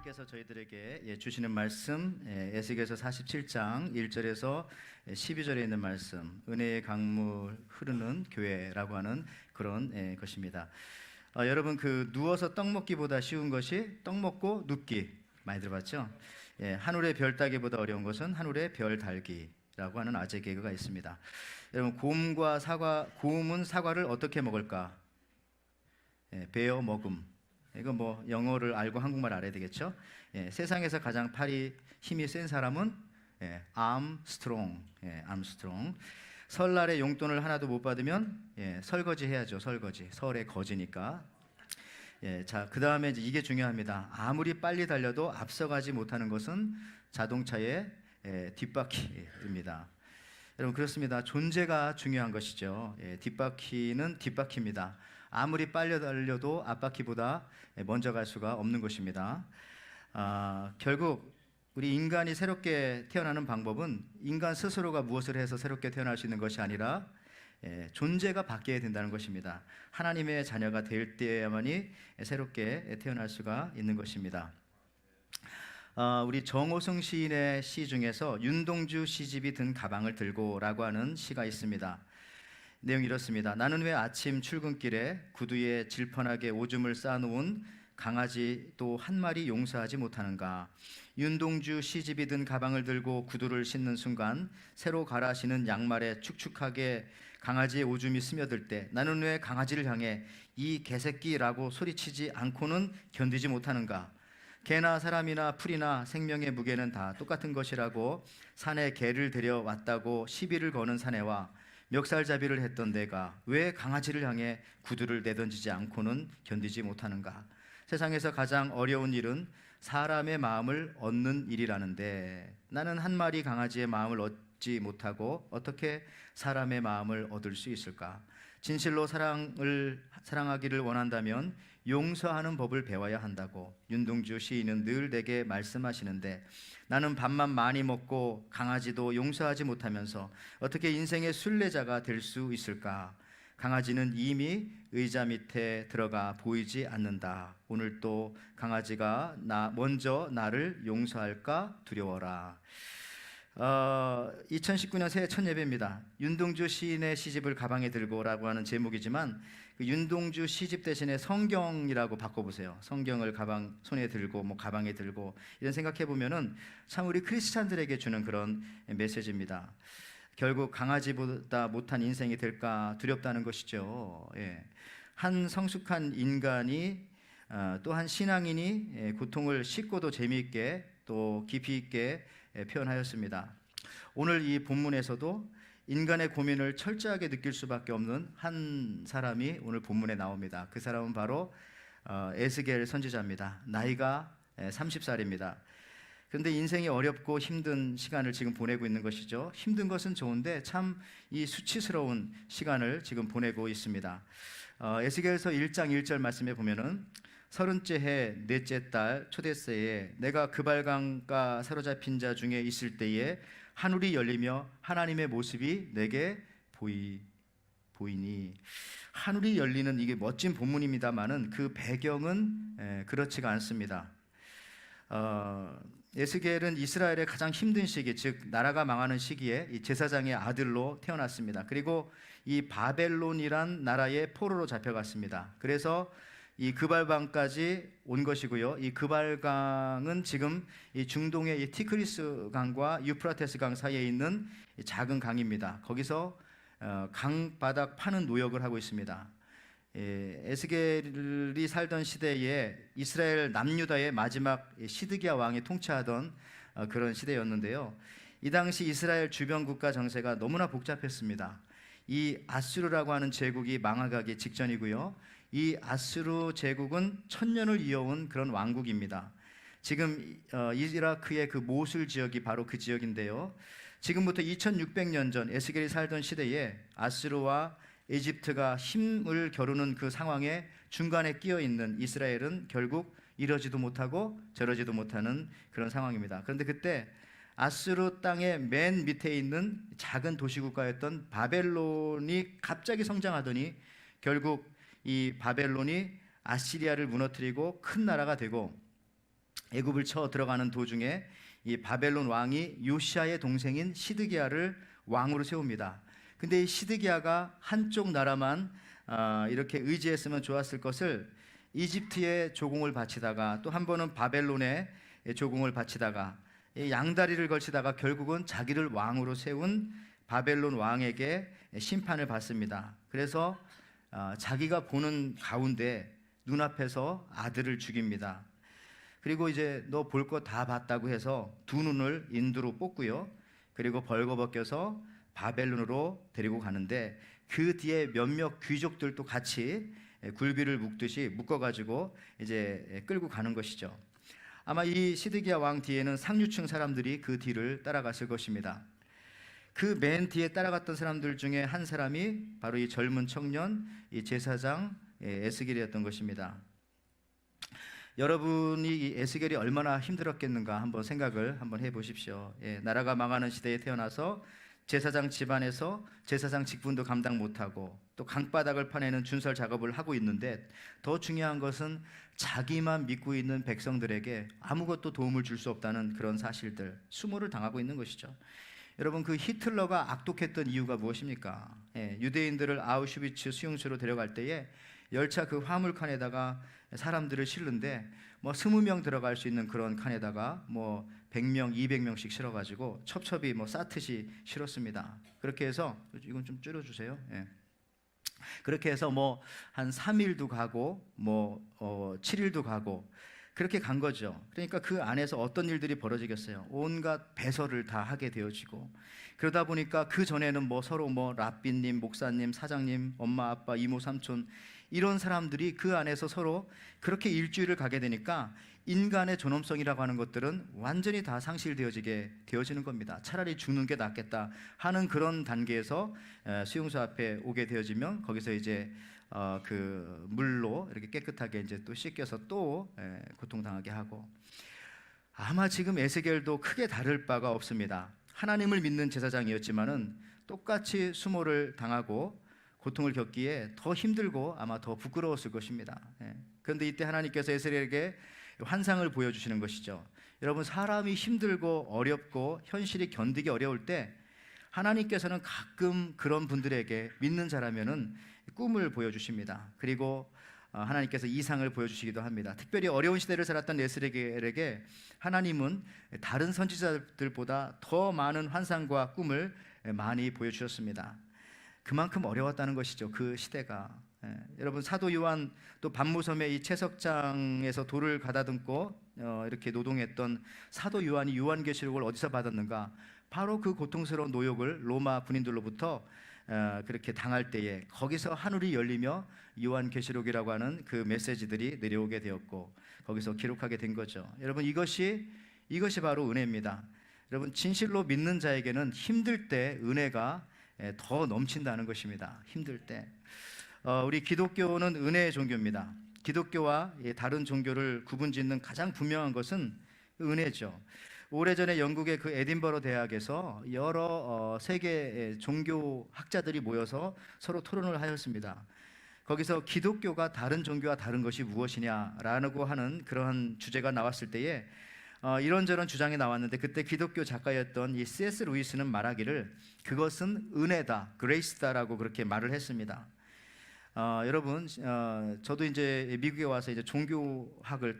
하나님께서 저희들에게 주시는 말씀, 에스겔서 47장 1절에서 12절에 있는 말씀, 은혜의 강물 흐르는 교회라고 하는 그런 것입니다. 여러분, 누워서 떡 먹기보다 쉬운 것이 떡 먹고 눕기, 많이 들어봤죠? 하늘의 별 따기보다 어려운 것은 하늘의 별 달기라고 하는 아재 개그가 있습니다. 여러분, 곰은 사과를 어떻게 먹을까? 베어 먹음. 이거 뭐 영어를 알고 한국말 알아야 되겠죠? 세상에서 가장 팔이 힘이 센 사람은 암스트롱. 암스트롱. 설날에 용돈을 하나도 못 받으면 설거지 해야죠. 설거지. 설의 거지니까. 자, 그 다음에 이게 중요합니다. 아무리 빨리 달려도 앞서가지 못하는 것은 자동차의 뒷바퀴입니다. 여러분, 그렇습니다. 존재가 중요한 것이죠. 뒷바퀴는 뒷바퀴입니다. 아무리 빨리 달려도 앞바퀴보다 먼저 갈 수가 없는 것입니다. 결국 우리 인간이 새롭게 태어나는 방법은 인간 스스로가 무엇을 해서 새롭게 태어날 수 있는 것이 아니라 존재가 바뀌어야 된다는 것입니다. 하나님의 자녀가 될 때야만이 새롭게 태어날 수가 있는 것입니다. 우리 정호승 시인의 시 중에서 윤동주 시집이 든 가방을 들고라고 하는 시가 있습니다. 내용이 이렇습니다. 나는 왜 아침 출근길에 구두에 질펀하게 오줌을 쌓아놓은 강아지 또 한 마리 용서하지 못하는가? 윤동주 시집이 든 가방을 들고 구두를 신는 순간 새로 갈아 신은 양말에 축축하게 강아지의 오줌이 스며들 때 나는 왜 강아지를 향해 이 개새끼라고 소리치지 않고는 견디지 못하는가? 개나 사람이나 풀이나 생명의 무게는 다 똑같은 것이라고 산에 개를 데려왔다고 시비를 거는 사내와 멱살잡이를 했던 내가 왜 강아지를 향해 구두를 내던지지 않고는 견디지 못하는가? 세상에서 가장 어려운 일은 사람의 마음을 얻는 일이라는데 나는 한 마리 강아지의 마음을 얻지 못하고 어떻게 사람의 마음을 얻을 수 있을까? 진실로 사랑하기를 원한다면 용서하는 법을 배워야 한다고 윤동주 시인은 늘 내게 말씀하시는데 나는 밥만 많이 먹고 강아지도 용서하지 못하면서 어떻게 인생의 순례자가 될 수 있을까? 강아지는 이미 의자 밑에 들어가 보이지 않는다. 오늘 또 강아지가 먼저 나를 용서할까 두려워라. 2019년 새해 첫 예배입니다. 윤동주 시인의 시집을 가방에 들고라고 하는 제목이지만 그 윤동주 시집 대신에 성경이라고 바꿔보세요. 성경을 손에 들고 가방에 들고 이런 생각해 보면은 참 우리 크리스찬들에게 주는 그런 메시지입니다. 결국 강아지보다 못한 인생이 될까 두렵다는 것이죠. 한 성숙한 인간이 또 한 신앙인이 고통을 쉽고도 재미있게 또 깊이 있게 표현하였습니다. 오늘 이 본문에서도 인간의 고민을 철저하게 느낄 수밖에 없는 한 사람이 오늘 본문에 나옵니다. 그 사람은 바로 에스겔 선지자입니다. 나이가 30살입니다. 그런데 인생이 어렵고 힘든 시간을 지금 보내고 있는 것이죠. 힘든 것은 좋은데 참 이 수치스러운 시간을 지금 보내고 있습니다. 에스겔서 1장 1절 말씀에 보면은 30째 해 넷째 달 초대세에 내가 그발강가 사로잡힌 자 중에 있을 때에 하늘이 열리며 하나님의 모습이 내게 보이니. 하늘이 열리는 이게 멋진 본문입니다만은 그 배경은 그렇지가 않습니다. 에스겔은 이스라엘의 가장 힘든 시기, 즉 나라가 망하는 시기에 이 제사장의 아들로 태어났습니다. 그리고 이 바벨론이란 나라의 포로로 잡혀갔습니다. 그래서 이 그발강까지 온 것이고요. 이 그발강은 지금 이 중동의 이 티그리스 강과 유프라테스 강 사이에 있는 작은 강입니다. 거기서 강 바닥 파는 노역을 하고 있습니다. 에스겔이 살던 시대에 이스라엘 남유다의 마지막 시드기야 왕이 통치하던 그런 시대였는데요. 이 당시 이스라엘 주변 국가 정세가 너무나 복잡했습니다. 이 아수르라고 하는 제국이 망하기 직전이고요. 이 아수르 제국은 천년을 이어온 그런 왕국입니다. 지금 이라크의 그 모술 지역이 바로 그 지역인데요. 지금부터 2600년 전 에스겔이 살던 시대에 아수르와 이집트가 힘을 겨루는 그 상황에 중간에 끼어 있는 이스라엘은 결국 이러지도 못하고 저러지도 못하는 그런 상황입니다. 그런데 그때 아수르 땅의 맨 밑에 있는 작은 도시국가였던 바벨론이 갑자기 성장하더니 결국 이 바벨론이 아시리아를 무너뜨리고 큰 나라가 되고 애굽을 쳐 들어가는 도중에 이 바벨론 왕이 요시아의 동생인 시드기야를 왕으로 세웁니다. 근데 이 시드기야가 한쪽 나라만 이렇게 의지했으면 좋았을 것을 이집트에 조공을 바치다가 또 한 번은 바벨론에 조공을 바치다가 양다리를 걸치다가 결국은 자기를 왕으로 세운 바벨론 왕에게 심판을 받습니다. 그래서 자기가 보는 가운데 눈앞에서 아들을 죽입니다. 그리고 이제 너 볼 거 다 봤다고 해서 두 눈을 인두로 뽑고요. 그리고 벌거벗겨서 바벨론으로 데리고 가는데 그 뒤에 몇몇 귀족들도 같이 굴비를 묶듯이 묶어가지고 이제 끌고 가는 것이죠. 아마 이 시드기야 왕 뒤에는 상류층 사람들이 그 뒤를 따라갔을 것입니다. 그 맨 뒤에 따라갔던 사람들 중에 한 사람이 바로 이 젊은 청년, 이 제사장 에스겔이었던 것입니다. 여러분이 이 에스겔이 얼마나 힘들었겠는가 한번 생각을 한번 해보십시오. 나라가 망하는 시대에 태어나서 제사장 집안에서 제사장 직분도 감당 못하고 또 강바닥을 파내는 준설 작업을 하고 있는데 더 중요한 것은 자기만 믿고 있는 백성들에게 아무것도 도움을 줄 수 없다는 그런 사실들, 수모를 당하고 있는 것이죠. 여러분, 그 히틀러가 악독했던 이유가 무엇입니까? 유대인들을 아우슈비츠 수용소로 데려갈 때에 열차 그 화물칸에다가 사람들을 실는데 뭐 20명 들어갈 수 있는 그런 칸에다가 뭐 100명, 200명씩 실어가지고 첩첩이 뭐 쌓듯이 실었습니다. 그렇게 해서 이건 좀 줄여주세요. 그렇게 해서 뭐 한 3일도 가고 뭐 7일도 가고 그렇게 간 거죠. 그러니까 그 안에서 어떤 일들이 벌어지겠어요. 온갖 배설을 다 하게 되어지고 그러다 보니까 그 전에는 뭐 서로 뭐 랍비님, 목사님, 사장님, 엄마, 아빠, 이모, 삼촌 이런 사람들이 그 안에서 서로 그렇게 일주일을 가게 되니까 인간의 존엄성이라고 하는 것들은 완전히 다 상실되어지게 되어지는 겁니다. 차라리 죽는 게 낫겠다 하는 그런 단계에서 수용소 앞에 오게 되어지면 거기서 이제 그 물로 이렇게 깨끗하게 이제 또 씻겨서 또 고통당하게 하고, 아마 지금 에스겔도 크게 다를 바가 없습니다. 하나님을 믿는 제사장이었지만은 똑같이 수모를 당하고 고통을 겪기에 더 힘들고 아마 더 부끄러웠을 것입니다. 그런데 이때 하나님께서 에스겔에게 환상을 보여주시는 것이죠. 여러분, 사람이 힘들고 어렵고 현실이 견디기 어려울 때 하나님께서는 가끔 그런 분들에게 믿는 자라면은 꿈을 보여주십니다. 그리고 하나님께서 이상을 보여주시기도 합니다. 특별히 어려운 시대를 살았던 에스겔에게 하나님은 다른 선지자들보다 더 많은 환상과 꿈을 많이 보여주셨습니다. 그만큼 어려웠다는 것이죠. 그 시대가. 여러분, 사도 요한 또 반모섬의 이 채석장에서 돌을 가다듬고 이렇게 노동했던 사도 요한이 요한계시록을 어디서 받았는가? 바로 그 고통스러운 노역을 로마 군인들로부터 그렇게 당할 때에 거기서 하늘이 열리며 요한계시록이라고 하는 그 메시지들이 내려오게 되었고 거기서 기록하게 된 거죠. 여러분, 이것이 바로 은혜입니다. 여러분, 진실로 믿는 자에게는 힘들 때 은혜가 더 넘친다는 것입니다. 힘들 때. 우리 기독교는 은혜의 종교입니다. 기독교와 다른 종교를 구분짓는 가장 분명한 것은 은혜죠. 오래전에 영국의 그 에딘버러 대학에서 여러 세계 종교 학자들이 모여서 서로 토론을 하였습니다. 거기서 기독교가 다른 종교와 다른 것이 무엇이냐라고 하는 그러한 주제가 나왔을 때에 이런저런 주장이 나왔는데 그때 기독교 작가였던 이 C.S. 루이스는 말하기를 그것은 은혜다, 그레이스다라고 그렇게 말을 했습니다. 여러분, 저도 이제 미국에 와서 이제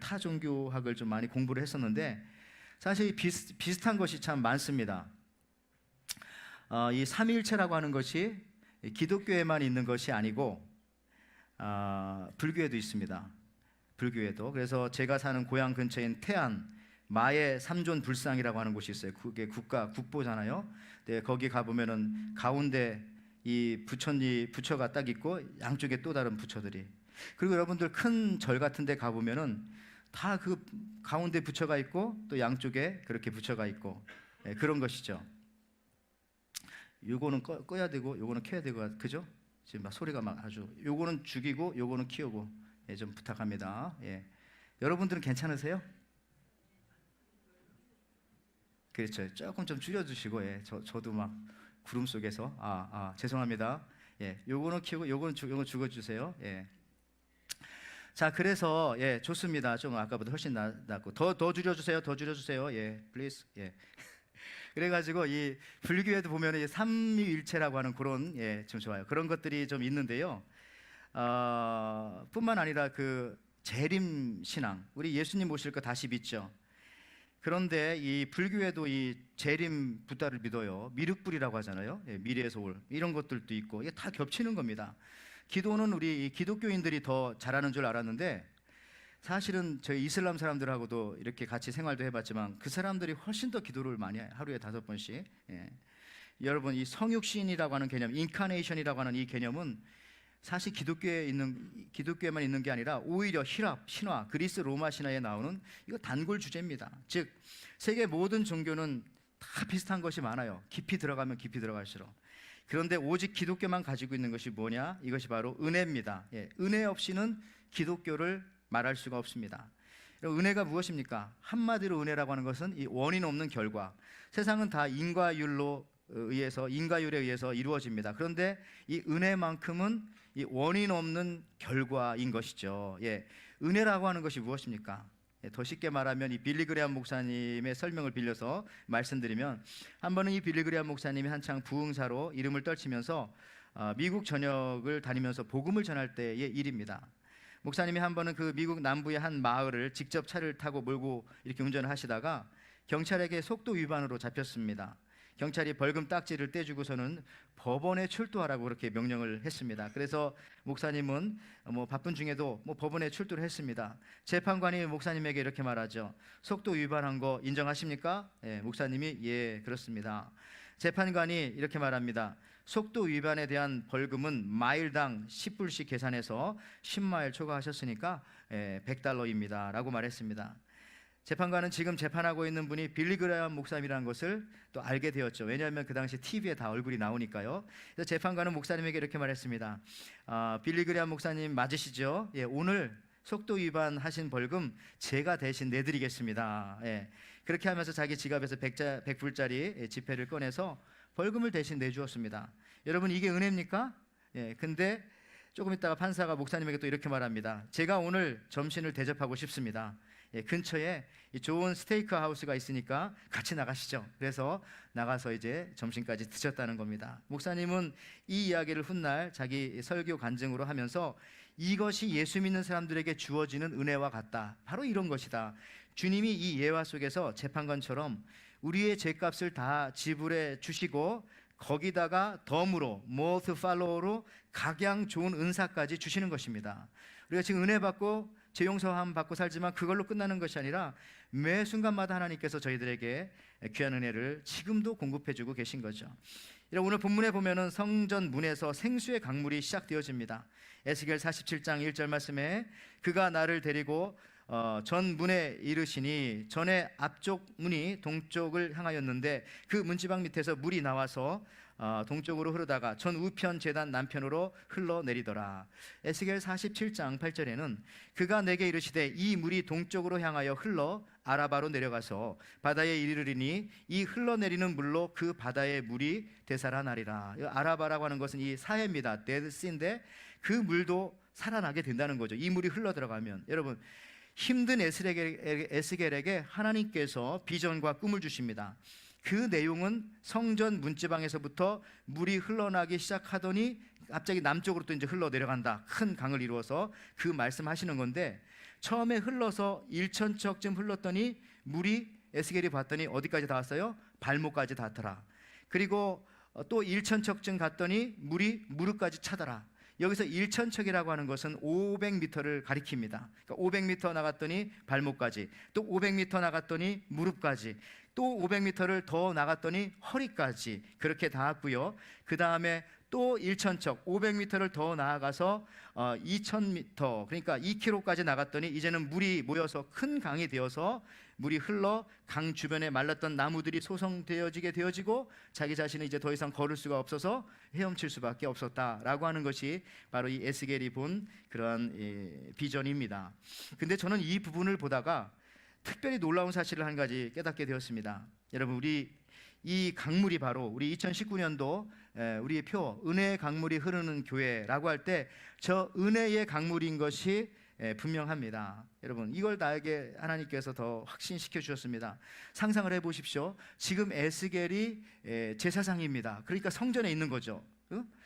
타 종교학을 좀 많이 공부를 했었는데 사실 비슷한 것이 참 많습니다. 이 삼위일체라고 하는 것이 기독교에만 있는 것이 아니고 불교에도 있습니다. 불교에도. 그래서 제가 사는 고향 근처인 태안 마의 삼존 불상이라고 하는 곳이 있어요. 그게 국보잖아요. 네, 거기 가보면은 가운데 이 부처가 딱 있고 양쪽에 또 다른 부처들이. 그리고 여러분들 큰 절 같은 데 가보면은 다 그 가운데 부처가 있고 또 양쪽에 그렇게 부처가 있고 그런 것이죠. 요거는 꺼야 되고 요거는 켜야 되고 그죠? 지금 막 소리가 막 아주 요거는 죽이고 요거는 키우고 좀 부탁합니다. 여러분들은 괜찮으세요? 그렇죠. 조금 좀 줄여주시고 저도 막 구름 속에서 죄송합니다. 요거는 키우고 요거는 죽어주세요. 자, 그래서 예, 좋습니다. 좀 아까보다 훨씬 낫고 더 줄여주세요. 더 줄여주세요. 예, please. 예. 그래가지고 이 불교에도 보면 이 삼위일체라고 하는 그런 좀 좋아요. 그런 것들이 좀 있는데요. 뿐만 아니라 그 재림 신앙, 우리 예수님 모실 거 다시 믿죠. 그런데 이 불교에도 이 재림 부다를 믿어요. 미륵불이라고 하잖아요. 예, 미래에서 올 이런 것들도 있고 이게 다 겹치는 겁니다. 기도는 우리 이 기독교인들이 더 잘하는 줄 알았는데 사실은 저희 이슬람 사람들하고도 이렇게 같이 생활도 해봤지만 그 사람들이 훨씬 더 기도를 많이 해요. 하루에 5번씩. 예. 여러분 이 성육신이라고 하는 개념, 인카네이션이라고 하는 이 개념은 사실 기독교에만 있는 게 아니라 오히려 히랍 신화, 그리스 로마 신화에 나오는 이거 단골 주제입니다. 즉 세계 모든 종교는 다 비슷한 것이 많아요. 깊이 들어가면 깊이 들어갈수록. 그런데 오직 기독교만 가지고 있는 것이 뭐냐? 이것이 바로 은혜입니다. 예, 은혜 없이는 기독교를 말할 수가 없습니다. 은혜가 무엇입니까? 한마디로 은혜라고 하는 것은 이 원인 없는 결과. 세상은 다 인과율에 의해서 이루어집니다. 그런데 이 은혜만큼은 이 원인 없는 결과인 것이죠. 예, 은혜라고 하는 것이 무엇입니까? 예, 더 쉽게 말하면 이 빌리 그레함 목사님의 설명을 빌려서 말씀드리면, 한 번은 이 빌리 그레함 목사님이 한창 부흥사로 이름을 떨치면서 미국 전역을 다니면서 복음을 전할 때의 일입니다. 목사님이 한 번은 그 미국 남부의 한 마을을 직접 차를 타고 몰고 이렇게 운전을 하시다가 경찰에게 속도 위반으로 잡혔습니다. 경찰이 벌금 딱지를 떼주고서는 법원에 출두하라고 그렇게 명령을 했습니다. 그래서 목사님은 바쁜 중에도 법원에 출두를 했습니다. 재판관이 목사님에게 이렇게 말하죠. 속도 위반한 거 인정하십니까? 예, 목사님이 예, 그렇습니다. 재판관이 이렇게 말합니다. 속도 위반에 대한 벌금은 마일당 10불씩 계산해서 10마일 초과하셨으니까 $100입니다 라고 말했습니다. 재판관은 지금 재판하고 있는 분이 빌리 그레함 목사님이라는 것을 또 알게 되었죠. 왜냐하면 그 당시 TV에 다 얼굴이 나오니까요. 그래서 재판관은 목사님에게 이렇게 말했습니다. 빌리 그레함 목사님 맞으시죠? 예, 오늘 속도 위반하신 벌금 제가 대신 내드리겠습니다. 예, 그렇게 하면서 자기 지갑에서 100불짜리 지폐를 꺼내서 벌금을 대신 내주었습니다. 여러분, 이게 은혜입니까? 예, 근데 조금 있다가 판사가 목사님에게 또 이렇게 말합니다. 제가 오늘 점심을 대접하고 싶습니다. 예, 근처에 좋은 스테이크 하우스가 있으니까 같이 나가시죠. 그래서 나가서 이제 점심까지 드셨다는 겁니다. 목사님은 이 이야기를 훗날 자기 설교 간증으로 하면서 이것이 예수 믿는 사람들에게 주어지는 은혜와 같다. 바로 이런 것이다. 주님이 이 예화 속에서 재판관처럼 우리의 죄값을 다 지불해 주시고 거기다가 덤으로 more to follow로 각양 좋은 은사까지 주시는 것입니다. 우리가 지금 은혜 받고 죄 용서함 받고 살지만 그걸로 끝나는 것이 아니라 매 순간마다 하나님께서 저희들에게 귀한 은혜를 지금도 공급해주고 계신 거죠. 오늘 본문에 보면은 성전 문에서 생수의 강물이 시작되어집니다. 에스겔 47장 1절 말씀에 그가 나를 데리고 전 문에 이르시니 전에 앞쪽 문이 동쪽을 향하였는데 그 문지방 밑에서 물이 나와서 동쪽으로 흐르다가 전 우편 제단 남편으로 흘러내리더라. 에스겔 47장 8절에는 그가 내게 이르시되 이 물이 동쪽으로 향하여 흘러 아라바로 내려가서 바다에 이르리니 이 흘러내리는 물로 그 바다의 물이 되살아나리라. 아라바라고 하는 것은 이 사해입니다. 데드시인데 그 물도 살아나게 된다는 거죠. 이 물이 흘러 들어가면. 여러분, 힘든 에스겔에게 하나님께서 비전과 꿈을 주십니다. 그 내용은 성전 문지방에서부터 물이 흘러나기 시작하더니 갑자기 남쪽으로 또 이제 흘러 내려간다. 큰 강을 이루어서 그 말씀하시는 건데, 처음에 흘러서 1,000척쯤 흘렀더니 물이 에스겔이 봤더니 어디까지 닿았어요? 발목까지 닿더라. 그리고 또 1,000척쯤 갔더니 물이 무릎까지 차더라. 여기서 1,000척이라고 하는 것은 500m를 가리킵니다. 그러니까 500m 나갔더니 발목까지, 또 500m 나갔더니 무릎까지, 또 500m를 더 나갔더니 허리까지 그렇게 닿았고요. 그 다음에 또 1,000척 500m를 더 나아가서 2,000m 그러니까 2km까지 나갔더니 이제는 물이 모여서 큰 강이 되어서 물이 흘러 강 주변에 말랐던 나무들이 소성되어지게 되어지고 자기 자신은 이제 더 이상 걸을 수가 없어서 헤엄칠 수밖에 없었다라고 하는 것이 바로 이 에스겔이 본 그런 비전입니다. 근데 저는 이 부분을 보다가 특별히 놀라운 사실을 한 가지 깨닫게 되었습니다. 여러분, 우리 이 강물이 바로 우리 2019년도 우리의 표 은혜의 강물이 흐르는 교회라고 할 때 저 은혜의 강물인 것이 분명합니다. 여러분, 이걸 나에게 하나님께서 더 확신시켜 주셨습니다. 상상을 해보십시오. 지금 에스겔이 제사장입니다. 그러니까 성전에 있는 거죠.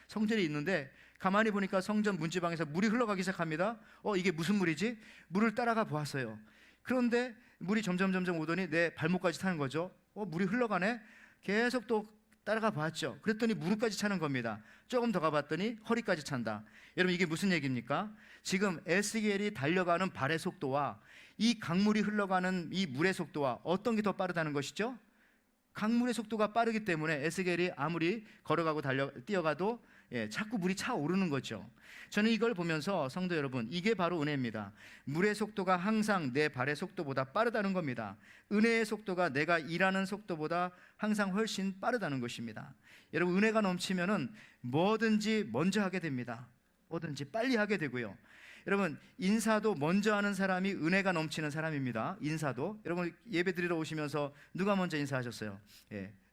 성전에 있는데 가만히 보니까 성전 문지방에서 물이 흘러가기 시작합니다. 이게 무슨 물이지? 물을 따라가 보았어요. 그런데 물이 점점 오더니 내 발목까지 타는 거죠. 물이 흘러가네. 계속 또 따라가 봤죠. 그랬더니 무릎까지 차는 겁니다. 조금 더 가봤더니 허리까지 찬다. 여러분, 이게 무슨 얘기입니까? 지금 에스겔이 달려가는 발의 속도와 이 강물이 흘러가는 이 물의 속도와 어떤 게 더 빠르다는 것이죠? 강물의 속도가 빠르기 때문에 에스겔이 아무리 걸어가고 뛰어가도 자꾸 물이 차오르는 거죠. 저는 이걸 보면서 성도 여러분, 이게 바로 은혜입니다. 물의 속도가 항상 내 발의 속도보다 빠르다는 겁니다. 은혜의 속도가 내가 일하는 속도보다 항상 훨씬 빠르다는 것입니다. 여러분, 은혜가 넘치면은 뭐든지 먼저 하게 됩니다. 뭐든지 빨리 하게 되고요. 여러분, 인사도 먼저 하는 사람이 은혜가 넘치는 사람입니다. 인사도. 여러분, 예배 드리러 오시면서 누가 먼저 인사하셨어요?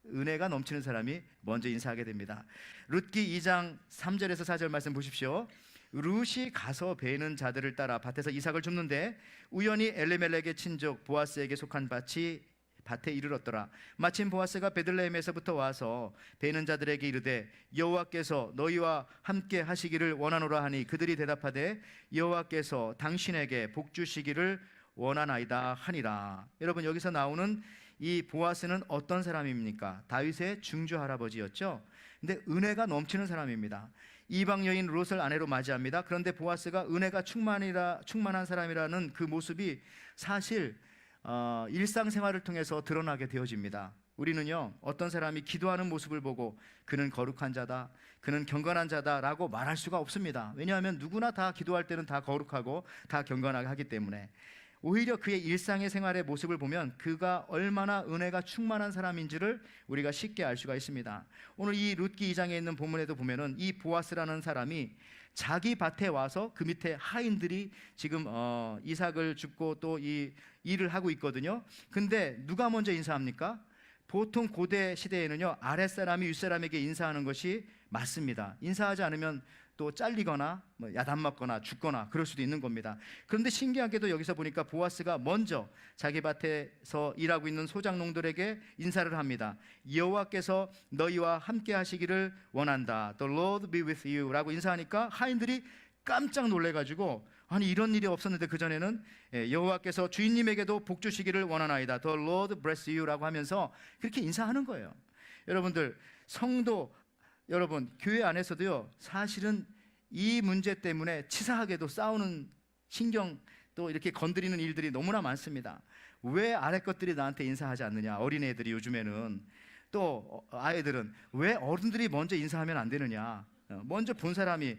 은혜가 넘치는 사람이 먼저 인사하게 됩니다. 룻기 2장 3절에서 4절 말씀 보십시오. 룻이 가서 베는 자들을 따라 밭에서 이삭을 줍는데 우연히 엘리멜렉의 친족 보아스에게 속한 밭에 이르렀더라. 마침 보아스가 베들레헴에서부터 와서 베는 자들에게 이르되 여호와께서 너희와 함께 하시기를 원하노라 하니 그들이 대답하되 여호와께서 당신에게 복 주시기를 원하나이다 하니라. 여러분, 여기서 나오는 이 보아스는 어떤 사람입니까? 다윗의 중주 할아버지였죠. 근데 은혜가 넘치는 사람입니다. 이방 여인 롯을 아내로 맞이합니다. 그런데 보아스가 은혜가 충만한 사람이라는 그 모습이 사실 일상생활을 통해서 드러나게 되어집니다. 우리는요, 어떤 사람이 기도하는 모습을 보고 그는 거룩한 자다, 그는 경건한 자다라고 말할 수가 없습니다. 왜냐하면 누구나 다 기도할 때는 다 거룩하고 다 경건하게 하기 때문에. 오히려 그의 일상의 생활의 모습을 보면 그가 얼마나 은혜가 충만한 사람인지를 우리가 쉽게 알 수가 있습니다. 오늘 이 룻기 2장에 있는 본문에도 보면은 이 보아스라는 사람이 자기 밭에 와서 그 밑에 하인들이 지금 이삭을 줍고 또 이 일을 하고 있거든요. 근데 누가 먼저 인사합니까? 보통 고대 시대에는요, 아랫사람이 윗사람에게 인사하는 것이 맞습니다. 인사하지 않으면 또 잘리거나 야단 맞거나 죽거나 그럴 수도 있는 겁니다. 그런데 신기하게도 여기서 보니까 보아스가 먼저 자기 밭에서 일하고 있는 소작농들에게 인사를 합니다. 여호와께서 너희와 함께 하시기를 원한다. The Lord be with you 라고 인사하니까 하인들이 깜짝 놀래가지고, 아니 이런 일이 없었는데 그전에는 여호와께서 주인님에게도 복 주시기를 원하나이다. The Lord bless you 라고 하면서 그렇게 인사하는 거예요. 여러분들, 성도 여러분, 교회 안에서도요, 사실은 이 문제 때문에 치사하게도 싸우는, 신경 또 이렇게 건드리는 일들이 너무나 많습니다. 왜 아래 것들이 나한테 인사하지 않느냐? 어린애들이 요즘에는, 또 아이들은 왜 어른들이 먼저 인사하면 안 되느냐? 먼저 본 사람이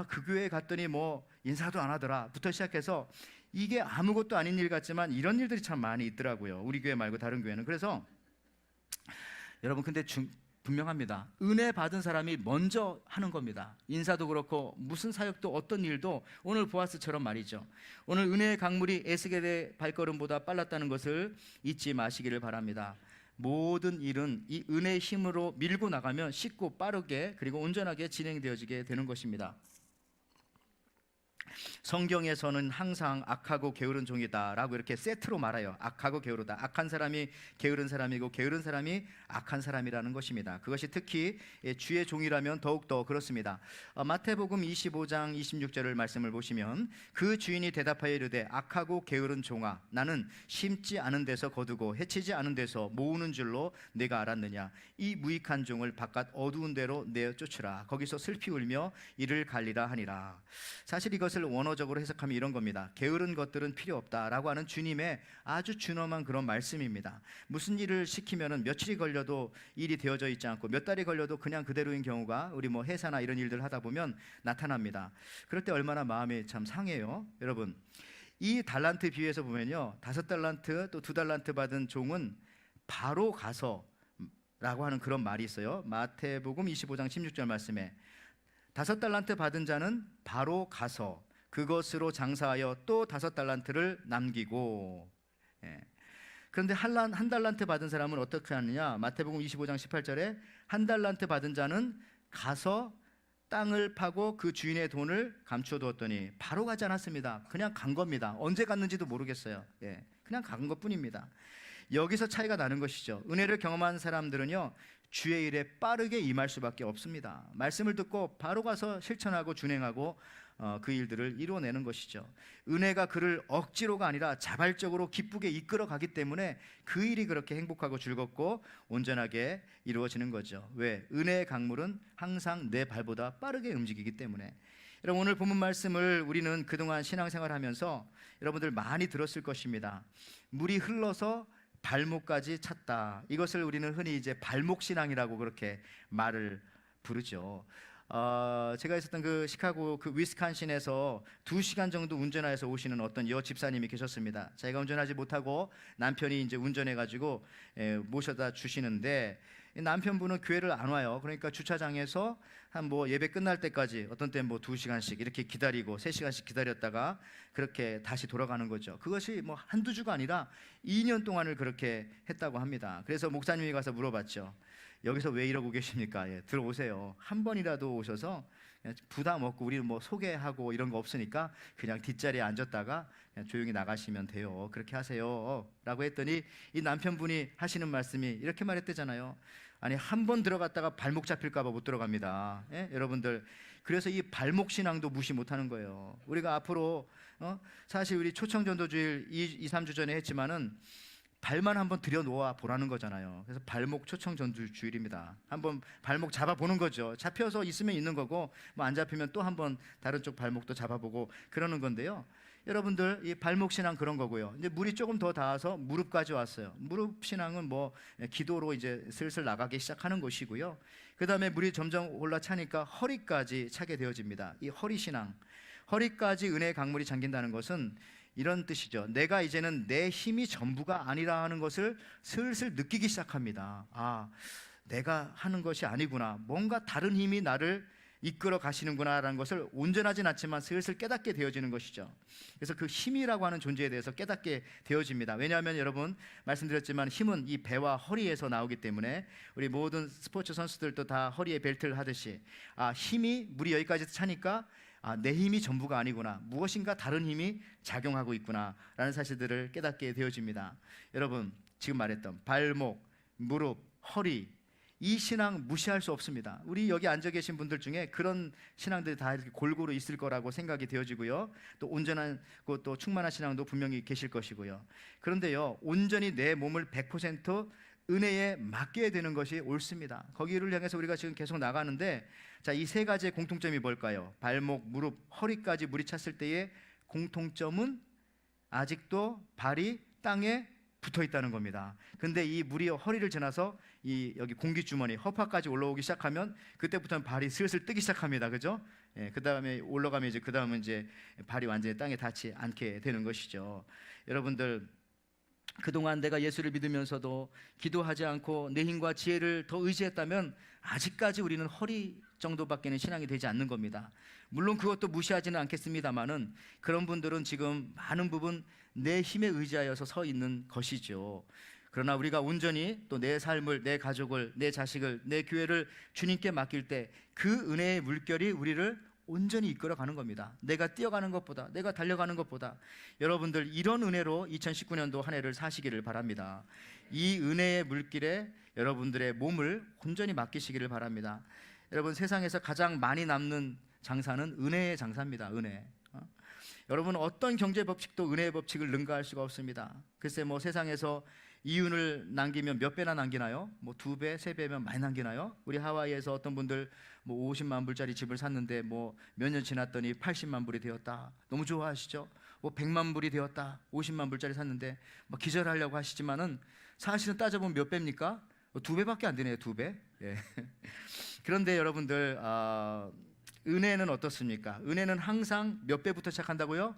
그 교회에 갔더니 뭐 인사도 안 하더라 부터 시작해서, 이게 아무것도 아닌 일 같지만 이런 일들이 참 많이 있더라고요. 우리 교회 말고 다른 교회는. 그래서 여러분, 근데 분명합니다. 은혜 받은 사람이 먼저 하는 겁니다. 인사도 그렇고 무슨 사역도 어떤 일도 오늘 보아스처럼 말이죠. 오늘 은혜의 강물이 에스겔의 발걸음보다 빨랐다는 것을 잊지 마시기를 바랍니다. 모든 일은 이 은혜의 힘으로 밀고 나가면 쉽고 빠르게 그리고 온전하게 진행되어지게 되는 것입니다. 성경에서는 항상 악하고 게으른 종이다 라고 이렇게 세트로 말해요. 악하고 게으르다. 악한 사람이 게으른 사람이고 게으른 사람이 악한 사람이라는 것입니다. 그것이 특히 주의 종이라면 더욱더 그렇습니다. 마태복음 25장 26절을 말씀을 보시면 그 주인이 대답하여 이르되 악하고 게으른 종아, 나는 심지 않은 데서 거두고 해치지 않은 데서 모으는 줄로 내가 알았느냐. 이 무익한 종을 바깥 어두운 데로 내어 쫓으라. 거기서 슬피 울며 이를 갈리라 하니라. 사실 이것을 원어적으로 해석하면 이런 겁니다. 게으른 것들은 필요 없다라고 하는 주님의 아주 준엄한 그런 말씀입니다. 무슨 일을 시키면은 며칠이 걸려도 일이 되어져 있지 않고 몇 달이 걸려도 그냥 그대로인 경우가 우리 뭐 회사나 이런 일들 하다 보면 나타납니다. 그럴 때 얼마나 마음이 참 상해요. 여러분, 이 달란트 비유에서 보면요, 5달란트 또 2달란트 받은 종은 바로 가서 라고 하는 그런 말이 있어요. 마태복음 25장 16절 말씀에 5달란트 받은 자는 바로 가서 그것으로 장사하여 또 5달란트를 남기고. 그런데 한 달란트 받은 사람은 어떻게 하느냐? 마태복음 25장 18절에 한 달란트 받은 자는 가서 땅을 파고 그 주인의 돈을 감춰두었더니 바로 가지 않았습니다. 그냥 간 겁니다. 언제 갔는지도 모르겠어요. 예, 그냥 간 것뿐입니다. 여기서 차이가 나는 것이죠. 은혜를 경험한 사람들은요, 주의 일에 빠르게 임할 수밖에 없습니다. 말씀을 듣고 바로 가서 실천하고 준행하고 그 일들을 이루어내는 것이죠. 은혜가 그를 억지로가 아니라 자발적으로 기쁘게 이끌어 가기 때문에 그 일이 그렇게 행복하고 즐겁고 온전하게 이루어지는 거죠. 왜? 은혜의 강물은 항상 내 발보다 빠르게 움직이기 때문에. 여러분, 오늘 본문 말씀을 우리는 그동안 신앙생활하면서 여러분들 많이 들었을 것입니다. 물이 흘러서 발목까지 찼다. 이것을 우리는 흔히 이제 발목신앙이라고 그렇게 말을 부르죠. 제가 있었던 그 시카고 그 위스콘신에서 2시간 정도 운전해서 오시는 어떤 여 집사님이 계셨습니다. 자기가 운전하지 못하고 남편이 이제 운전해가지고 모셔다 주시는데, 남편분은 교회를 안 와요. 그러니까 주차장에서 한 뭐 예배 끝날 때까지 어떤 때는 뭐 2시간씩 이렇게 기다리고 3시간씩 기다렸다가 그렇게 다시 돌아가는 거죠. 그것이 뭐 한두 주가 아니라 2년 동안을 그렇게 했다고 합니다. 그래서 목사님이 가서 물어봤죠. 여기서 왜 이러고 계십니까? 예, 들어오세요. 한 번이라도 오셔서 부담 없고, 우리는 뭐 소개하고 이런 거 없으니까 그냥 뒷자리에 앉았다가 그냥 조용히 나가시면 돼요. 그렇게 하세요 라고 했더니 이 남편분이 하시는 말씀이 이렇게 말했대잖아요. 아니, 한 번 들어갔다가 발목 잡힐까 봐 못 들어갑니다. 예? 여러분들, 그래서 이 발목 신앙도 무시 못하는 거예요. 우리가 앞으로 사실 우리 초청전도주일 2-3주 전에 했지만은 발만 한번 들여놓아 보라는 거잖아요. 그래서 발목 초청전도주일입니다. 한번 발목 잡아보는 거죠. 잡혀서 있으면 있는 거고, 뭐 안 잡히면 또 한번 다른 쪽 발목도 잡아보고 그러는 건데요. 여러분들, 이 발목 신앙 그런 거고요. 이제 물이 조금 더 닿아서 무릎까지 왔어요. 무릎 신앙은 뭐 기도로 이제 슬슬 나가기 시작하는 것이고요. 그 다음에 물이 점점 올라차니까 허리까지 차게 되어집니다. 이 허리 신앙, 허리까지 은혜의 강물이 잠긴다는 것은 이런 뜻이죠. 내가 이제는 내 힘이 전부가 아니라 하는 것을 슬슬 느끼기 시작합니다. 아, 내가 하는 것이 아니구나. 뭔가 다른 힘이 나를 이끌어 가시는구나라는 것을 온전하진 않지만 슬슬 깨닫게 되어지는 것이죠. 그래서 그 힘이라고 하는 존재에 대해서 깨닫게 되어집니다. 왜냐하면 여러분, 말씀드렸지만 힘은 이 배와 허리에서 나오기 때문에 우리 모든 스포츠 선수들도 다 허리에 벨트를 하듯이, 아, 힘이 물이 여기까지 차니까 내 힘이 전부가 아니구나, 무엇인가 다른 힘이 작용하고 있구나 라는 사실들을 깨닫게 되어집니다. 여러분, 지금 말했던 발목, 무릎, 허리, 이 신앙 무시할 수 없습니다. 우리 여기 앉아 계신 분들 중에 그런 신앙들이 다 이렇게 골고루 있을 거라고 생각이 되어지고요. 또 온전한 또 충만한 신앙도 분명히 계실 것이고요. 그런데요, 온전히 내 몸을 100% 은혜에 맡겨야 되는 것이 옳습니다. 거기를 향해서 우리가 지금 계속 나가는데, 자, 이 세 가지의 공통점이 뭘까요? 발목, 무릎, 허리까지 물이 찼을 때의 공통점은 아직도 발이 땅에 붙어 있다는 겁니다. 근데 이 물이 허리를 지나서 이 여기 공기주머니, 허파까지 올라오기 시작하면 그때부터는 발이 슬슬 뜨기 시작합니다. 그죠? 예, 그 다음에 올라가면 이제 그 다음은 이제 발이 완전히 땅에 닿지 않게 되는 것이죠. 여러분들, 그동안 내가 예수를 믿으면서도 기도하지 않고 내 힘과 지혜를 더 의지했다면 아직까지 우리는 허리 정도밖에는 신앙이 되지 않는 겁니다. 물론 그것도 무시하지는 않겠습니다만은 그런 분들은 지금 많은 부분 내 힘에 의지하여서 서 있는 것이죠. 그러나 우리가 온전히 또 내 삶을, 내 가족을, 내 자식을, 내 교회를 주님께 맡길 때 그 은혜의 물결이 우리를 온전히 이끌어가는 겁니다. 내가 뛰어가는 것보다, 내가 달려가는 것보다. 여러분들, 이런 은혜로 2019년도 한 해를 사시기를 바랍니다. 이 은혜의 물길에 여러분들의 몸을 온전히 맡기시기를 바랍니다. 여러분, 세상에서 가장 많이 남는 장사는 은혜의 장사입니다. 은혜. 여러분, 어떤 경제 법칙도 은혜의 법칙을 능가할 수가 없습니다. 글쎄, 뭐 세상에서 이윤을 남기면 몇 배나 남기나요? 뭐 2배, 3배면 많이 남기나요? 우리 하와이에서 어떤 분들 뭐 50만 불짜리 집을 샀는데 뭐 몇 년 지났더니 80만 불이 되었다. 너무 좋아하시죠? 뭐 100만 불이 되었다. 50만 불짜리 샀는데 막 기절하려고 하시지만은 사실은 따져보면 몇 배입니까? 2배밖에 안 되네요. 2배. 예. 그런데 여러분들, 은혜는 어떻습니까? 은혜는 항상 몇 배부터 시작한다고요?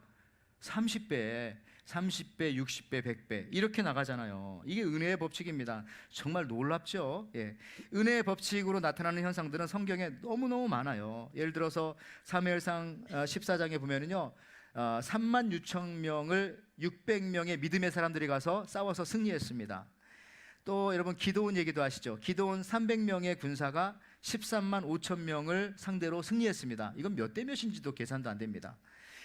30배, 60배, 100배 이렇게 나가잖아요. 이게 은혜의 법칙입니다. 정말 놀랍죠? 예. 은혜의 법칙으로 나타나는 현상들은 성경에 너무너무 많아요. 예를 들어서 사무엘상 14장에 보면은요, 3만 6천 명을 600명의 믿음의 사람들이 가서 싸워서 승리했습니다. 또 여러분, 기드온 얘기도 아시죠? 기드온 300명의 군사가 13만 5천 명을 상대로 승리했습니다. 이건 몇 대 몇인지도 계산도 안 됩니다.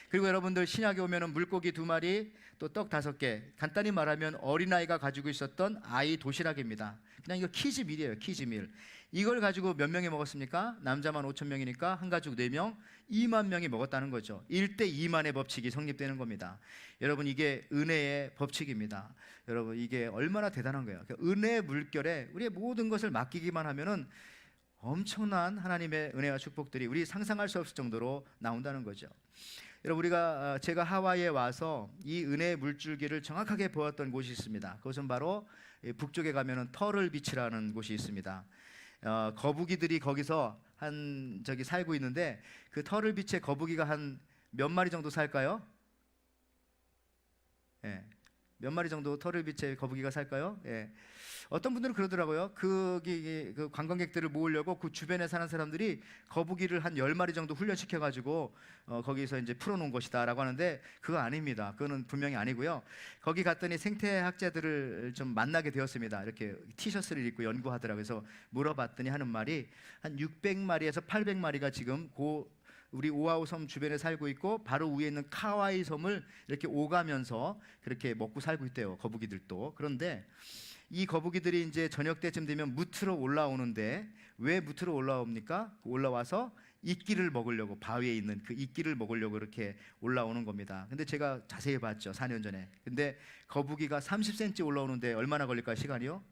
그리고 여러분들 신약에 오면은 물고기 2마리 또 떡 5개, 간단히 말하면 어린아이가 가지고 있었던 아이 도시락입니다. 그냥 이거 키즈밀이에요. 키즈밀. 이걸 가지고 몇 명이 먹었습니까? 남자만 5천 명이니까 한 가족 4명, 2만 명이 먹었다는 거죠. 1대 2만의 법칙이 성립되는 겁니다. 여러분, 이게 은혜의 법칙입니다. 여러분, 이게 얼마나 대단한 거예요. 그러니까 은혜의 물결에 우리의 모든 것을 맡기기만 하면은 엄청난 하나님의 은혜와 축복들이 우리 상상할 수 없을 정도로 나온다는 거죠. 여러분, 제가 하와이에 와서 이 은혜의 물줄기를 정확하게 보았던 곳이 있습니다. 그것은 바로 북쪽에 가면은 터를 비치라는 곳이 있습니다. 거북이들이 거기서 저기 살고 있는데, 그 터를 비치에 거북이가 한 몇 마리 정도 살까요? 예. 몇 마리 정도 터를 비치에 거북이가 살까요? 예. 어떤 분들은 그러더라고요. 그 관광객들을 모으려고 그 주변에 사는 사람들이 거북이를 한 10마리 정도 훈련시켜가지고 거기서 이제 풀어놓은 것이다라고 하는데, 그거 아닙니다. 그거는 분명히 아니고요. 거기 갔더니 생태학자들을 좀 만나게 되었습니다. 이렇게 티셔츠를 입고 연구하더라고요. 그래서 물어봤더니 하는 말이 한 600마리에서 800마리가 지금 우리 오아후 섬 주변에 살고 있고, 바로 위에 있는 카와이 섬을 이렇게 오가면서 그렇게 먹고 살고 있대요, 거북이들도. 그런데 이 거북이들이 이제 저녁 때쯤 되면 무트로 올라오는데, 왜 무트로 올라옵니까? 올라와서 이끼를 먹으려고, 바위에 있는 그 이끼를 먹으려고 이렇게 올라오는 겁니다. 근데 제가 자세히 봤죠, 4년 전에. 근데 거북이가 30cm 올라오는데 얼마나 걸릴까요, 시간이요?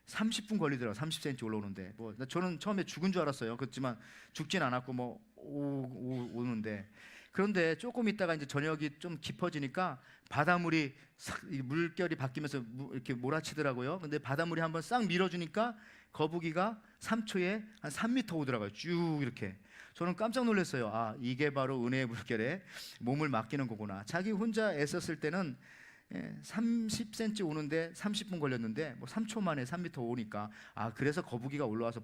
30분 걸리더라고요. 30cm 올라오는데. 저는 처음에 죽은 줄 알았어요. 그렇지만 죽진 않았고 오는데, 그런데 조금 있다가 이제 저녁이 좀 깊어지니까 바닷물이 물결이 바뀌면서 이렇게 몰아치더라고요. 근데 바닷물이 한번 싹 밀어주니까 거북이가 3초에 한 3m 오더라고요. 쭉 이렇게. 저는 깜짝 놀랐어요. 아, 이게 바로 은혜의 물결에 몸을 맡기는 거구나. 자기 혼자 애썼을 때는 30cm 오는데 30분 걸렸는데 3초 만에 3m 오니까, 아, 그래서 거북이가 올라와서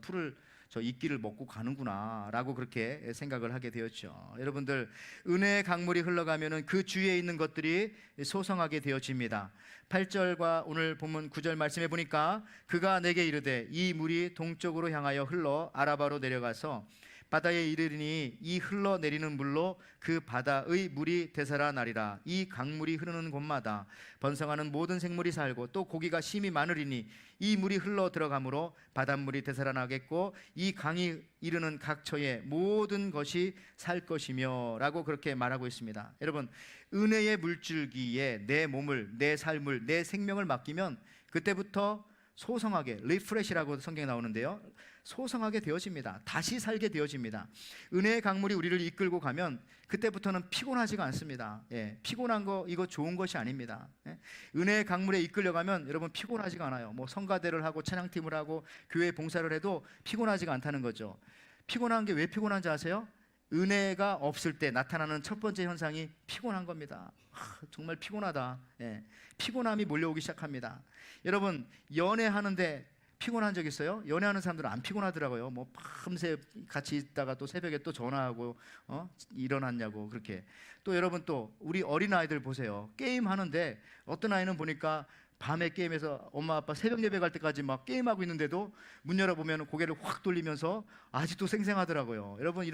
저 이끼를 먹고 가는구나 라고 그렇게 생각을 하게 되었죠. 여러분들, 은혜의 강물이 흘러가면은 그 주위에 있는 것들이 소성하게 되어집니다. 8절과 오늘 본문 9절 말씀해 보니까, 그가 내게 이르되 이 물이 동쪽으로 향하여 흘러 아라바로 내려가서 바다에 이르리니 이 흘러내리는 물로 그 바다의 물이 되살아나리라. 이 강물이 흐르는 곳마다 번성하는 모든 생물이 살고 또 고기가 심히 많으리니 이 물이 흘러 들어가므로 바닷물이 되살아나겠고 이 강이 이르는 각처에 모든 것이 살 것이며 라고 그렇게 말하고 있습니다. 여러분, 은혜의 물줄기에 내 몸을, 내 삶을, 내 생명을 맡기면 그때부터 소성하게, 리프레시라고 성경에 나오는데요, 소성하게 되어집니다. 다시 살게 되어집니다. 은혜의 강물이 우리를 이끌고 가면 그때부터는 피곤하지가 않습니다. 피곤한 거, 이거 좋은 것이 아닙니다. 은혜의 강물에 이끌려가면 여러분 피곤하지가 않아요. 성가대를 하고 찬양팀을 하고 교회 봉사를 해도 피곤하지가 않다는 거죠. 피곤한 게 왜 피곤한지 아세요? 은혜가 없을 때 나타나는 첫 번째 현상이 피곤한 겁니다. 정말 피곤하다. 피곤함이 몰려오기 시작합니다. 여러분, 연애하는데 피곤한 적 있어요? 연애하는 사람들은 안 피곤하더라고요. 밤새 같이 있다가 또 새벽에 또 전화하고 일어났냐고 그렇게. 또 여러분, 또 우리 어린아이들 보세요. 게임 하는데 어떤 아이는 보니까 밤에 게임해서 엄마 아빠 새벽 예배 갈 때까지 막 게임하고 있는데도 문 열어보면 고개를 확 돌리면서 아직도 생생하더라고요. 여러분,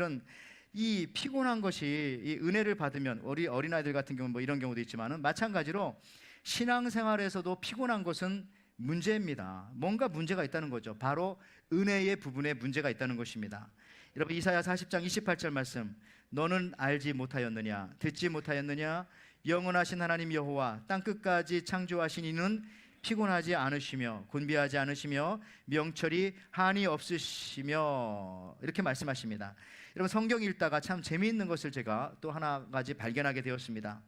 이 피곤한 것이 이 은혜를 받으면, 우리 어린아이들 같은 경우는 이런 경우도 있지만은 마찬가지로 신앙생활에서도 피곤한 것은 문제입니다. 뭔가 문제가 있다는 거죠. 바로 은혜의 부분에 문제가 있다는 것입니다. 여러분, 이사야 40장 28절 말씀, 너는 알지 못하였느냐, 듣지 못하였느냐, 영원하신 하나님 여호와 땅끝까지 창조하신 이는 피곤하지 않으시며 곤비하지 않으시며 명철이 한이 없으시며, 이렇게 말씀하십니다. 여러분, 성경 읽다가 참 재미있는 것을 제가 또 하나 가지 발견하게 되었습니다.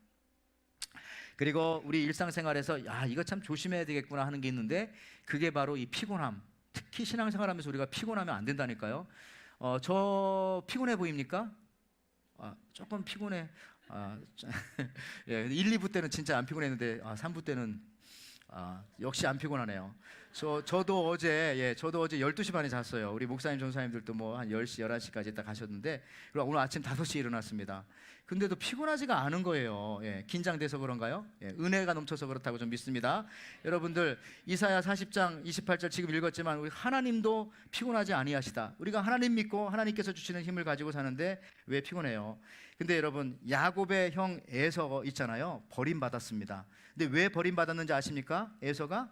그리고 우리 일상생활에서 이거 참 조심해야 되겠구나 하는 게 있는데, 그게 바로 이 피곤함. 특히 신앙생활하면서 우리가 피곤하면 안 된다니까요. 저 피곤해 보입니까? 조금 피곤해. 1, 2부 때는 진짜 안 피곤했는데 3부 때는 역시 안 피곤하네요. 저도 어제 12시 반에 잤어요. 우리 목사님 전사님들도 뭐 한 10시, 11시까지 있다 가셨는데, 그리고 오늘 아침 5시에 일어났습니다. 근데도 피곤하지가 않은 거예요. 예, 긴장돼서 그런가요? 예, 은혜가 넘쳐서 그렇다고 좀 믿습니다. 여러분들, 이사야 40장 28절 지금 읽었지만 우리 하나님도 피곤하지 아니하시다. 우리가 하나님 믿고 하나님께서 주시는 힘을 가지고 사는데 왜 피곤해요? 근데 여러분, 야곱의 형 에서 있잖아요. 버림받았습니다. 근데 왜 버림받았는지 아십니까? 에서가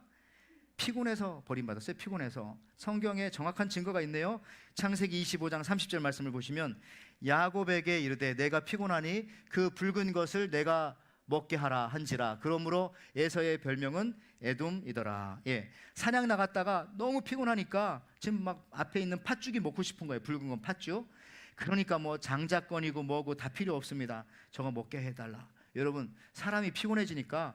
피곤해서 버림받았어요. 피곤해서. 성경에 정확한 증거가 있네요. 창세기 25장 30절 말씀을 보시면, 야곱에게 이르되 내가 피곤하니 그 붉은 것을 내가 먹게 하라 한지라. 그러므로 에서의 별명은 에돔이더라. 예, 사냥 나갔다가 너무 피곤하니까 지금 막 앞에 있는 팥죽이 먹고 싶은 거예요. 붉은 건 팥죽. 그러니까 뭐 장자권이고 뭐고 다 필요 없습니다. 저거 먹게 해달라. 여러분, 사람이 피곤해지니까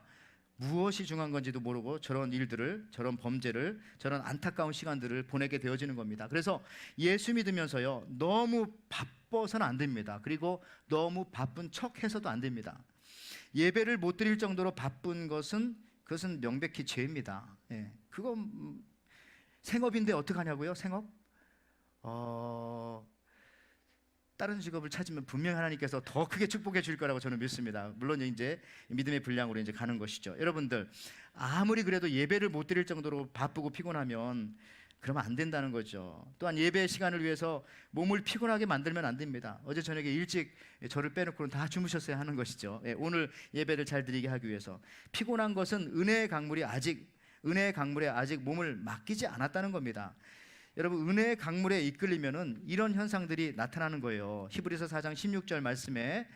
무엇이 중요한 건지도 모르고 저런 일들을, 저런 범죄를, 저런 안타까운 시간들을 보내게 되어지는 겁니다. 그래서 예수 믿으면서요, 너무 바빠서는 안 됩니다. 그리고 너무 바쁜 척 해서도 안 됩니다. 예배를 못 드릴 정도로 바쁜 그것은 명백히 죄입니다. 예, 그건 생업인데 어떡하냐고요? 생업? 다른 직업을 찾으면 분명히 하나님께서 더 크게 축복해 줄 거라고 저는 믿습니다. 물론 이제 믿음의 분량으로 이제 가는 것이죠. 여러분들, 아무리 그래도 예배를 못 드릴 정도로 바쁘고 피곤하면 그러면 안 된다는 거죠. 또한 예배 시간을 위해서 몸을 피곤하게 만들면 안 됩니다. 어제 저녁에 일찍 저를 빼놓고는 다 주무셨어야 하는 것이죠. 예, 오늘 예배를 잘 드리게 하기 위해서. 피곤한 것은 은혜의 강물에 아직 몸을 맡기지 않았다는 겁니다. 여러분, 은혜의 강물에 이끌리면은 이런 현상들이 나타나는 거예요. 히브리서 4장 16절 말씀에,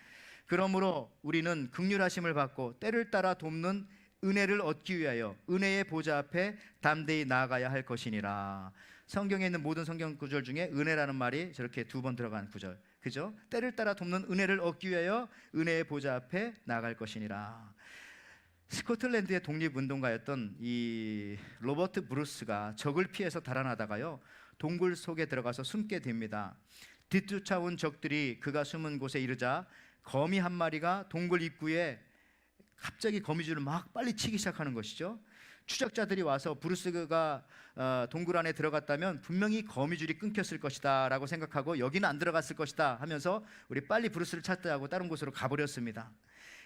그러므로 우리는 긍휼하심을 받고 때를 따라 돕는 은혜를 얻기 위하여 은혜의 보좌 앞에 담대히 나아가야 할 것이니라. 성경에 있는 모든 성경 구절 중에 은혜라는 말이 저렇게 2번 들어간 구절, 그죠? 때를 따라 돕는 은혜를 얻기 위하여 은혜의 보좌 앞에 나아갈 것이니라. 스코틀랜드의 독립운동가였던 이 로버트 브루스가 적을 피해서 달아나다가요, 동굴 속에 들어가서 숨게 됩니다. 뒤쫓아온 적들이 그가 숨은 곳에 이르자 거미 한 마리가 동굴 입구에 갑자기 거미줄을 막 빨리 치기 시작하는 것이죠. 추적자들이 와서 브루스가 동굴 안에 들어갔다면 분명히 거미줄이 끊겼을 것이다 라고 생각하고 여기는 안 들어갔을 것이다 하면서 우리 빨리 브루스를 찾자고 다른 곳으로 가버렸습니다.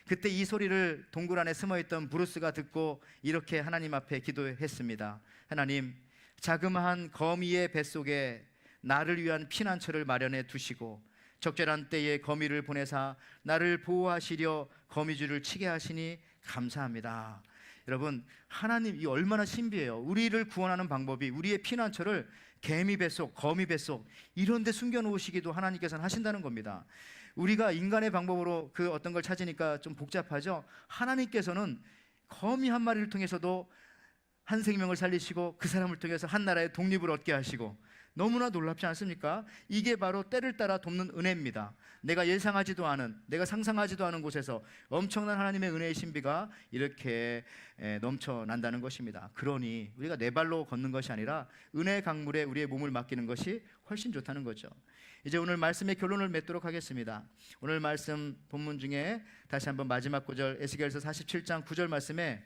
그때 이 소리를 동굴 안에 숨어있던 브루스가 듣고 이렇게 하나님 앞에 기도했습니다. 하나님, 자그마한 거미의 뱃속에 나를 위한 피난처를 마련해 두시고 적절한 때에 거미를 보내사 나를 보호하시려 거미줄을 치게 하시니 감사합니다. 여러분, 하나님 이 얼마나 신비해요. 우리를 구원하는 방법이 우리의 피난처를 개미 뱃속, 거미 뱃속 이런 데 숨겨놓으시기도 하나님께서는 하신다는 겁니다. 우리가 인간의 방법으로 그 어떤 걸 찾으니까 좀 복잡하죠. 하나님께서는 거미 한 마리를 통해서도 한 생명을 살리시고 그 사람을 통해서 한 나라의 독립을 얻게 하시고, 너무나 놀랍지 않습니까? 이게 바로 때를 따라 돕는 은혜입니다. 내가 예상하지도 않은, 내가 상상하지도 않은 곳에서 엄청난 하나님의 은혜의 신비가 이렇게 넘쳐난다는 것입니다. 그러니 우리가 네 발로 걷는 것이 아니라 은혜의 강물에 우리의 몸을 맡기는 것이 훨씬 좋다는 거죠. 이제 오늘 말씀의 결론을 맺도록 하겠습니다. 오늘 말씀 본문 중에 다시 한번 마지막 구절, 에스겔서 47장 9절 말씀에,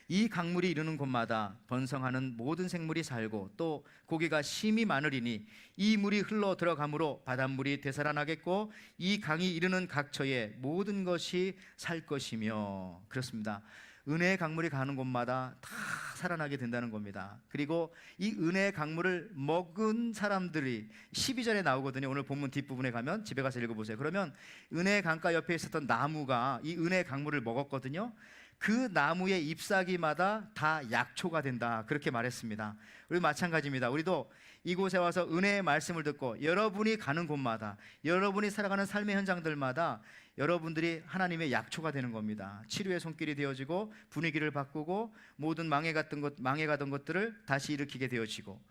이 강물이 이르는 곳마다 번성하는 모든 생물이 살고 또 고기가 심히 많으리니 이 물이 흘러 들어가므로 바닷물이 되살아나겠고 이 강이 이르는 각처에 모든 것이 살 것이며. 그렇습니다. 은혜의 강물이 가는 곳마다 다 살아나게 된다는 겁니다. 그리고 이 은혜의 강물을 먹은 사람들이 12절에 나오거든요. 오늘 본문 뒷부분에 가면 집에 가서 읽어보세요. 그러면 은혜의 강가 옆에 있었던 나무가 이 은혜의 강물을 먹었거든요. 그 나무의 잎사귀마다 다 약초가 된다, 그렇게 말했습니다. 우리 마찬가지입니다. 우리도 이곳에 와서 은혜의 말씀을 듣고 여러분이 가는 곳마다, 여러분이 살아가는 삶의 현장들마다 여러분들이 하나님의 약초가 되는 겁니다. 치료의 손길이 되어지고 분위기를 바꾸고 모든 망해가던 것들을 다시 일으키게 되어지고,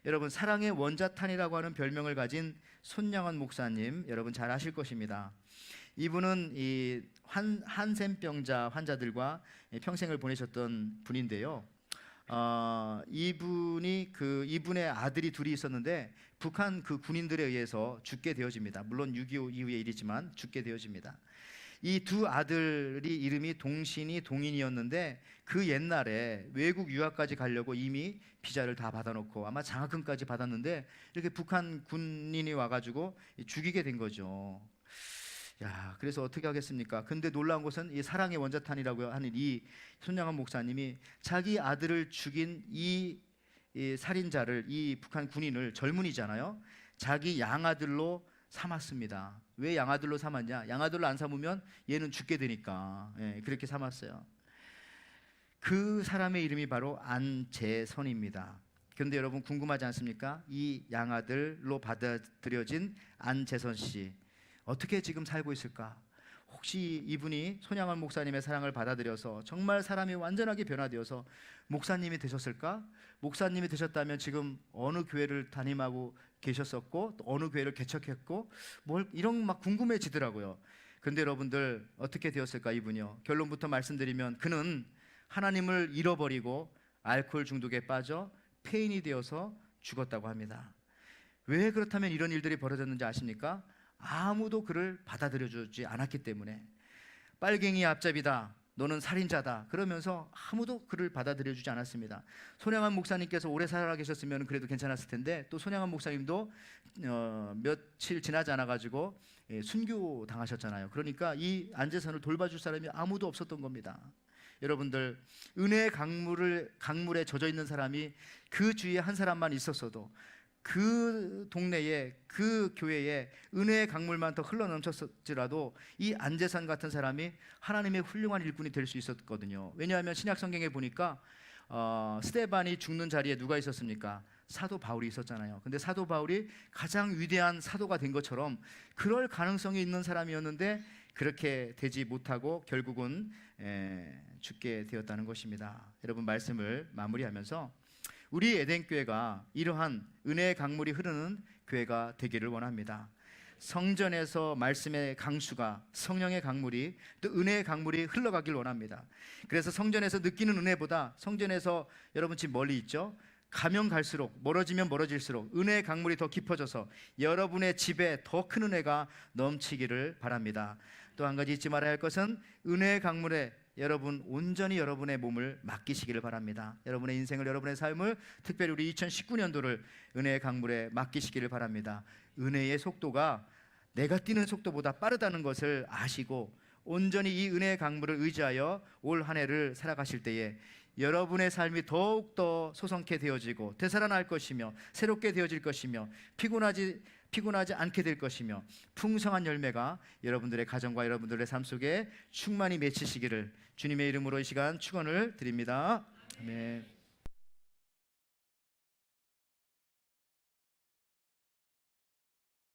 여러분 사랑의 원자탄이라고 하는 별명을 가진 손양원 목사님, 여러분 잘 아실 것입니다. 이분은 이 한센병자 환자들과 평생을 보내셨던 분인데요. 이분의 아들이 둘이 있었는데 북한 그 군인들에 의해서 죽게 되어집니다. 물론 6.25 이후의 일이지만 죽게 되어집니다. 이 두 아들이 이름이 동신이 동인이었는데 그 옛날에 외국 유학까지 가려고 이미 비자를 다 받아놓고 아마 장학금까지 받았는데 이렇게 북한 군인이 와가지고 죽이게 된 거죠. 야, 그래서 어떻게 하겠습니까? 근데 놀라운 것은 이 사랑의 원자탄이라고 하는 이 손양원 목사님이 자기 아들을 죽인 이 살인자를, 이 북한 군인을, 젊은이잖아요, 자기 양아들로 삼았습니다. 왜 양아들로 삼았냐? 양아들로 안 삼으면 얘는 죽게 되니까, 예, 그렇게 삼았어요. 그 사람의 이름이 바로 안재선입니다. 그런데 여러분 궁금하지 않습니까? 이 양아들로 받아들여진 안재선 씨 어떻게 지금 살고 있을까? 혹시 이분이 손양원 목사님의 사랑을 받아들여서 정말 사람이 완전하게 변화되어서 목사님이 되셨을까? 목사님이 되셨다면 지금 어느 교회를 담임하고 계셨었고 또 어느 교회를 개척했고 뭘 이런 막 궁금해지더라고요. 그런데 여러분들 어떻게 되었을까? 이분이요, 결론부터 말씀드리면 그는 하나님을 잃어버리고 알코올 중독에 빠져 폐인이 되어서 죽었다고 합니다. 왜 그렇다면 이런 일들이 벌어졌는지 아십니까? 아무도 그를 받아들여주지 않았기 때문에. 빨갱이 앞잡이다, 너는 살인자다 그러면서 아무도 그를 받아들여주지 않았습니다. 손양원 목사님께서 오래 살아계셨으면 그래도 괜찮았을 텐데 또 손양원 목사님도 며칠 지나지 않아가지고 순교 당하셨잖아요. 그러니까 이 안재선을 돌봐줄 사람이 아무도 없었던 겁니다. 여러분들, 은혜의 강물에 젖어 있는 사람이 그 주위에 한 사람만 있었어도 그 동네에, 그 교회에 은혜의 강물만 더 흘러넘쳤을지라도 이 안재선 같은 사람이 하나님의 훌륭한 일꾼이 될 수 있었거든요. 왜냐하면 신약 성경에 보니까 스데반이 죽는 자리에 누가 있었습니까? 사도 바울이 있었잖아요. 근데 사도 바울이 가장 위대한 사도가 된 것처럼 그럴 가능성이 있는 사람이었는데 그렇게 되지 못하고 결국은 죽게 되었다는 것입니다. 여러분, 말씀을 마무리하면서 우리 에덴교회가 이러한 은혜의 강물이 흐르는 교회가 되기를 원합니다. 성전에서 말씀의 강수가, 성령의 강물이, 또 은혜의 강물이 흘러가길 원합니다. 그래서 성전에서 느끼는 은혜보다 성전에서 여러분 지금 멀리 있죠? 가면 갈수록, 멀어지면 멀어질수록 은혜의 강물이 더 깊어져서 여러분의 집에 더 큰 은혜가 넘치기를 바랍니다. 또 한 가지 잊지 말아야 할 것은 은혜의 강물에 여러분 온전히 여러분의 몸을 맡기시기를 바랍니다. 여러분의 인생을, 여러분의 삶을, 특별히 우리 2019년도를 은혜의 강물에 맡기시기를 바랍니다. 은혜의 속도가 내가 뛰는 속도보다 빠르다는 것을 아시고 온전히 이 은혜의 강물을 의지하여 올 한 해를 살아가실 때에 여러분의 삶이 더욱더 소성케 되어지고 되살아날 것이며 새롭게 되어질 것이며 피곤하지 않게 될 것이며 풍성한 열매가 여러분들의 가정과 여러분들의 삶 속에 충만히 맺히시기를 주님의 이름으로 이 시간 축원을 드립니다. 아멘.